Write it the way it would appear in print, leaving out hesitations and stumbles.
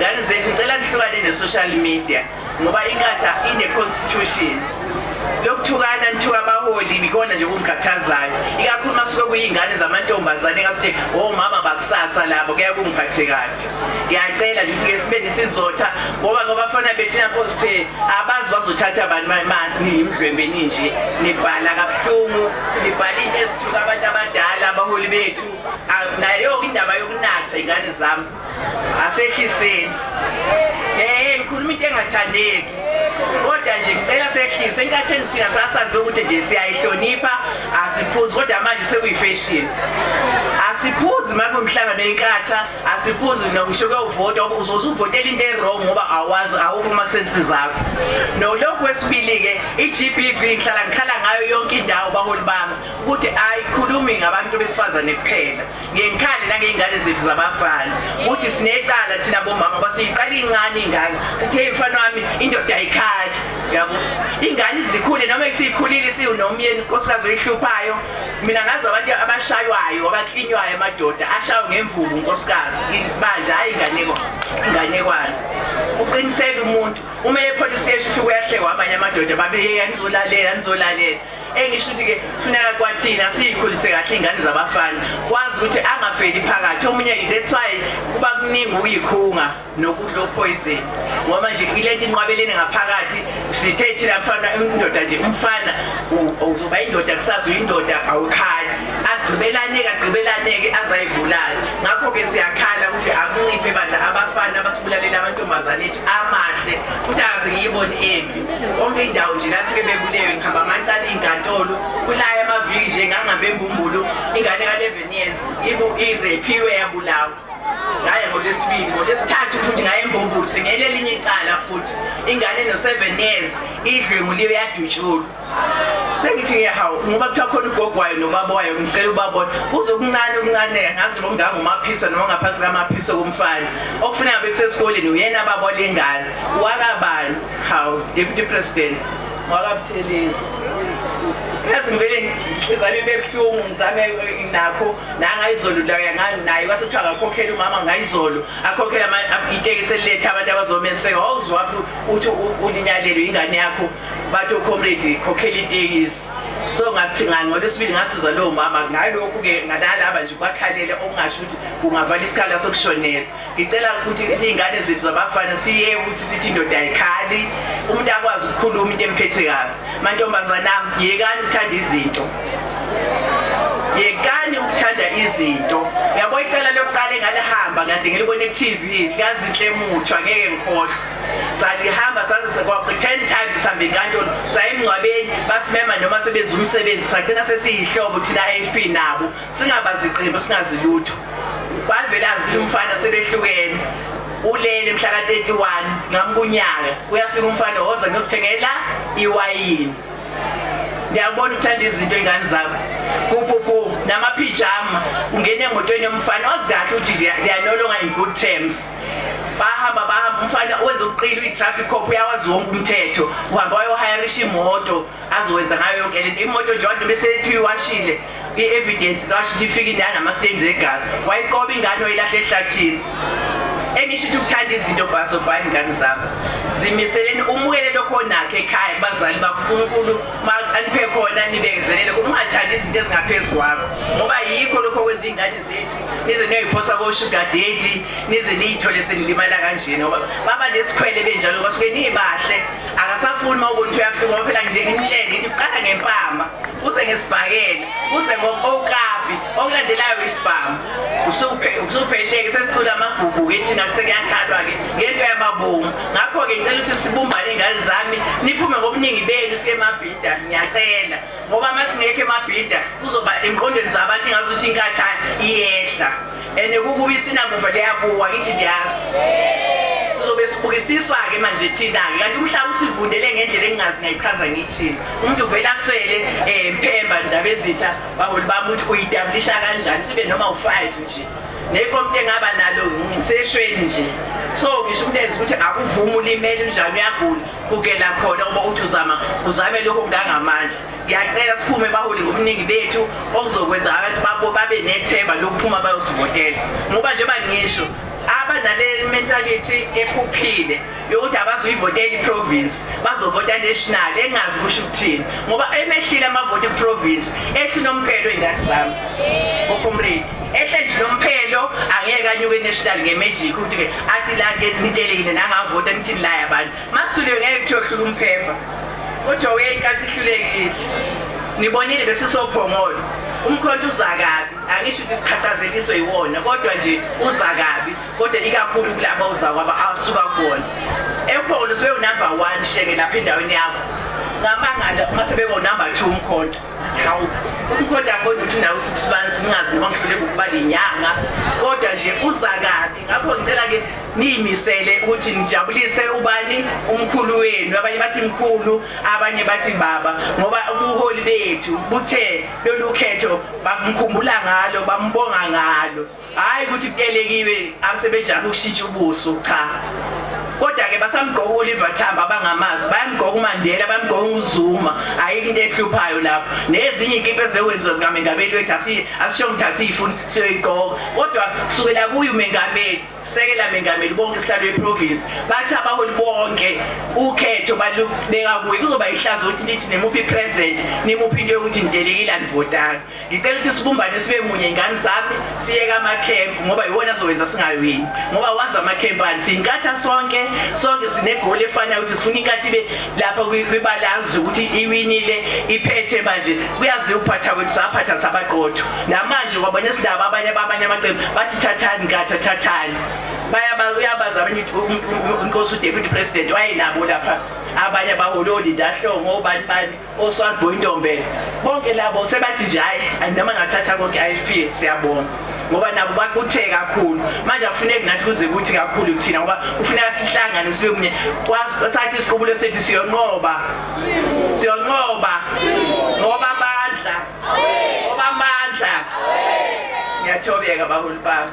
ngane zethu ngicela nihlukane ne-social media ngoba inkatha ine-constitution. Lokuthukana nithuka abaholi bikona nje kumkhathazayo ikakhulu masuke kuyingane zamantombazane ngasuthi mama bakusasa labo kuya kumkhathe kabi. Ngiyacela nje ukuthi ke sibe nesizotha ngoba bafana bethina poste abazi bazothatha abantu manje imdlwembeni nje nibhala kabuhlungu nibhala izithuka abantu abadala abaholi bethu nayo indaba yokunatha ingane zami asekhiseni ngikhuluma into engathandeki kodwa nje ngicela sehlise enkatheni sina sasazi ukuthi nje siyayihlonipha asiphuzi kodwa manje sekuyifashion asiphuzi makumhlangano yenkatha asiphuzi nokusho kwevota uzozuvotela into errong ngoba awazi awukho ama senses akho no lokho wesibili ke iGBV ngikhala ngayo yonke indawo baholi bami ukuthi ayikhulumi ngabantu besifazane kuphela ngenkhathi nangeingane zethu zabafana ukuthi sinecala thina bomama basiyiqala incane ingane uthe mfana wami indoda ayikhali yabo ingane izikhule noma isikhulile siunomyeni inkosikazi oyihluphayo mina ngazi abantu abashaywayo abaklinywayo amadoda ashayo ngemvubu inkosikazi manje hayi inganekwana uqinisele umuntu uma epolice station ufika uyahlekwa abanye amadoda babe nizolalela engisho ukuthi ke kufuneka kwathina siyikhulise kahle ingane zabafana kwazi ukuthi angafeli phakathi omunye that's why kuba kuningi ukuyikhunga nokudla poison ngoba nje ilento inqwabelene ngaphakathi sithe thina mfana indoda nje umfana uzoba indoda kusasa uyindoda awukhali agqibelane azayibulala ngakho ke siyakhala ukuthi akunciphe bandla abafana abasibulalela amantombazane ethu amahle futhi akaze ngiyibone embi konke indawo nje lasuke bebulewe ngihamba amancane inkantolo kulaya amaviki nje ngangabe embumbulu ingane ka11 years irepiwe yabulawa ngaya ngolesibili ngolesithathu futhi ngaye embumbulu sengelela linye icala futhi ingane no7 years idlwenguliwe yadutshulwa sengithi ngiyahawu ngoba kuthiwa khona ugogwayo nobaba wayo ngicela ubabona kuzokuncane ngazi lo mnganga umaphisa noma ngaphansi kamaphiso kumfana okufuneka bekusesikoleni uyena baba lengane wakabani hawu deputy president wakabuthelezi yazi ngivele ngizame bebuhlungu ngizame nakho nangayizolo la yangani naye kwasuthiwa akakhokhela umama ngayizolo akhokhela itekisi eliletha abantu abazomenseka awuzwaphi uthi ulinyalelo ingane yakho bathi comrade khokhela itekisi so ngathi ngani ngolesibili ngasiza lo mama ngalokho ke ngalaba nje kwakhalele okungasho ukuthi kungavala isikhala sokushonela ngicela ukuthi izingane zethu zabafana siye ukuthi sithi indoda ayikhali umuntu akwazi ukukhuluma into emphethe kabi mantombazana yekani ukuthanda izinto yekani ukuthanda izinto yabo icala lokuqala engalihamba ngade ngilibone ku-TV yazinhle muthu angeke ngikhohlwe salihamba saze kwa 10 times sihambe enkantolo sayemngcwabeni basimema noma sebenza umsebenzi sagcina sesiyihlobo thina IFP nabo singabaziqembu singazilutho bavela ukuthi umfana sebehlukene ulele mhla ka31 ngamkunyaka uyafika umfana woza ngokuthengela iwayini ngiyabona ukuthanda izinto engane zabo kupupu namapijama ungene emotweni yomfana ozahle uthi they are no longer in good terms bahamba umfana wenza uqila i-traffic cop uyawazi wonke umthetho uhamba wayohayirisha imoto azowenza ngayo yonke lento imoto nje abantu bese ethi uyiwashile i-evidence kasho ifika inama-stains egazi wayiqoba ingane oyilahle ehlathini engisho ukuthi ukuthanda izinto bazobhani ingane zabo zimiseleni umukele lokho onakho ekhaya bazali bakuNkulunkulu aniphe khona nibekezelele ungathanda izinto ezingaphezulu kwakho ngoba yikho lokho kwenza ingane zethu nize neyiphosa ko sugar daddy nize niyithole senilimala kanjena ngoba baba lesikhwele benjalo basuke nibahle akasafuni mawubona uyakhuluma phela nje ngimtshele ngithi uqala ngempama uze ngesibhakela uze ngokabi okulandelayo isibhamu usupheleke sesikhula amagugu ethi nakuseyakhalwa ke ngento yamabongo ngakho ke ngicela ukuthi sibumbane ingane zami niphume ngobuningi benu siemabhida ngiyacela ngoba masingekho emabhida kuzoba emqondweni zabantu ingazuthi inkatha iyehla kukuba isinamuva leyabuwa ngithi ndiyazi sizobe sibukisiswa ke manje thina kanti umhlaba usivundele ngendlela engingazi ngayichaza ngithini umuntu uvela swele Mpemba ndaba ezitha baholi bami ukuthi uyitablisha kanjani sibe noma u5 nje nekomiti engaba nalo ngiseshweni nje so ngisho umlenze ukuthi akuvuma ulimele njani uyagula kukela khona ngoba uthi uzame lokho kungangamandla ngiyacela siphume baholi ngobuningi bethu okuzokwenza abantu babo babe nethemba lokuphuma bayosivotela ngoba nje bangisho abanale mentality ephuphile yokuthi abazuyivotela iprovince bazovota national engazi kusho ukuthini ngoba emehlile amavoti iprovince ehlu nomphelo ingane zami okomrade ehle nomphelo angeke anyuke national ngemagic ukuthi ke athi la ke nitelekile nangavota nithi la yabantu masithuliwe ngeke kuthiwe hlula umphepha kodwa uyayikathi hlulekile nibonile besisophongolo umkhonto uzakabi angisho ukuthi sikhathazeliswe yiwona kodwa nje uzakabi kodwa ikakhulu kulabo uzakwaba asuka kubona epholo sibe number 1 sheke lapha endaweni yakho ngamangala mase bebe number 2 umkhonto hawu umkhonto angibona ukuthi nawo 6 months ningazi noma ngihluleke ukuba linyanga kodwa nje uzakabi ngakho ngicela ke niyimisele ukuthi nijabulise ubani umkhulu wenu abanye bathi mkhulu abanye bathi baba ngoba ubuholi bethu buthe lolu khetho bamkhumbula ngalo bambonga ngalo hayi ukuthi kutelekiwe abasebejaka ukushintsha ubuso cha kodwa ke basamgqoka uOliver Tambo abangamazi bayamgqoka uMandela bayamgqoka uZuma ayikho into ehluphayo lapho nezinye inkipa ezekwenziwa zikaMengameli wethu asisho ukuthi asifuni siyoyigqoka kodwa kusukela kuyo uMengameli sekela Mengameli bonke isihlalo weprovince bathi abaholi bonke ukhetho balubeka kuye kuzoba ihlazo ukuthi nithi nemuphi president nimuphi into yokuthi nidelekile anivotanga ngicela ukuthi sibumbane sibe munye ingane zami siyeka ama-camp ngoba yiwona azokwenza singawini ngoba wazi ama-camp ani sinkatha sonke sinegoli efanayo ukuthi sifuna inkathi ibe lapha kwibalazi ukuthi iwinile iphethe manje kuyaziwa ukuphatha kwethu saphatha sabaqotho namanje wabona isidaba abanye amaqembu bathi thathani nkatha thathani uyabaza abanye inkosi uDeputy President wayenabo lapha abanye abaholi Dahlongo obani bani oswabo intombela bonke labo sebathi nje hayi noma ngathatha konke IFP siyabonga ngoba nabo bakuthe kakhulu manje akufuneki nathi kuze kuthi kakhulu kuthina ngoba kufuneka sihlangane sibe kunye sathi isiqubulo sethu siyonqoba ngoba amandla ngiyathoba baholi bami